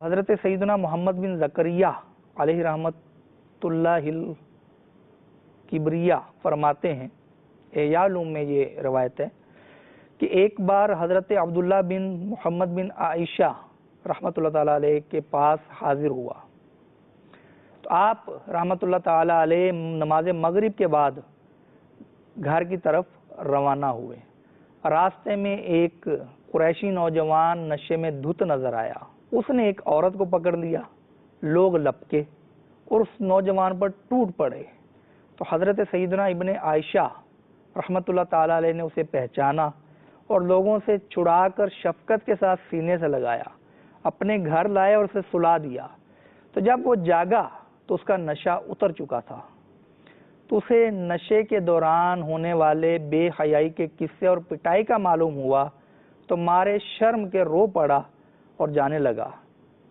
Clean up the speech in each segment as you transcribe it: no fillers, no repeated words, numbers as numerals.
حضرت سیدنا محمد بن زکریا علیہ رحمتہ کبریا فرماتے ہیں، احیاء علوم میں یہ روایت ہے کہ ایک بار حضرت عبداللہ بن محمد بن عائشہ رحمۃ اللہ تعالیٰ علیہ کے پاس حاضر ہوا تو آپ رحمۃ اللہ تعالیٰ علیہ نماز مغرب کے بعد گھر کی طرف روانہ ہوئے۔ راستے میں ایک قریشی نوجوان نشے میں دھت نظر آیا، اس نے ایک عورت کو پکڑ لیا، لوگ لپکے اور اس نوجوان پر ٹوٹ پڑے تو حضرت سیدنا ابن عائشہ رحمۃ اللہ تعالیٰ علیہ نے اسے پہچانا اور لوگوں سے چھڑا کر شفقت کے ساتھ سینے سے لگایا، اپنے گھر لائے اور اسے سلا دیا۔ تو جب وہ جاگا تو اس کا نشہ اتر چکا تھا، تو اسے نشے کے دوران ہونے والے بے حیائی کے قصے اور پٹائی کا معلوم ہوا تو مارے شرم کے رو پڑا اور جانے لگا۔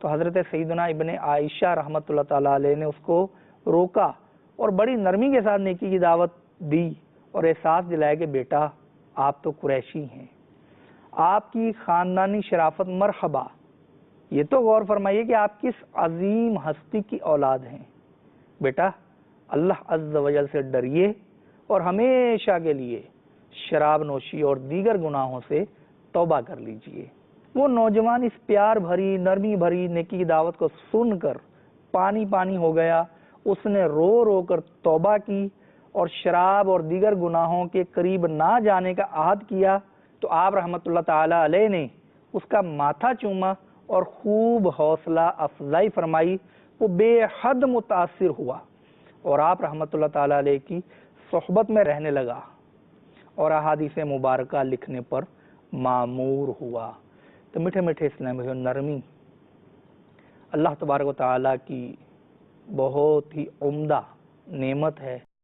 تو حضرت سیدنا ابن عائشہ رحمۃ اللہ تعالیٰ علیہ نے اس کو روکا اور بڑی نرمی کے ساتھ نیکی کی دعوت دی اور احساس دلایا کہ بیٹا آپ تو قریشی ہیں، آپ کی خاندانی شرافت مرحبا، یہ تو غور فرمائیے کہ آپ کس عظیم ہستی کی اولاد ہیں۔ بیٹا اللہ عز و جل سے ڈریے اور ہمیشہ کے لیے شراب نوشی اور دیگر گناہوں سے توبہ کر لیجئے۔ وہ نوجوان اس پیار بھری نرمی بھری نیکی کی دعوت کو سن کر پانی پانی ہو گیا۔ اس نے رو رو کر توبہ کی اور شراب اور دیگر گناہوں کے قریب نہ جانے کا عہد کیا تو آپ رحمۃ اللہ تعالی علیہ نے اس کا ماتھا چوما اور خوب حوصلہ افزائی فرمائی۔ وہ بے حد متاثر ہوا اور آپ رحمۃ اللہ تعالی علیہ کی صحبت میں رہنے لگا اور احادیث مبارکہ لکھنے پر مامور ہوا۔ تو میٹھے میٹھے اسلامی نرمی اللہ تبارک و تعالی کی بہت ہی عمدہ نعمت ہے۔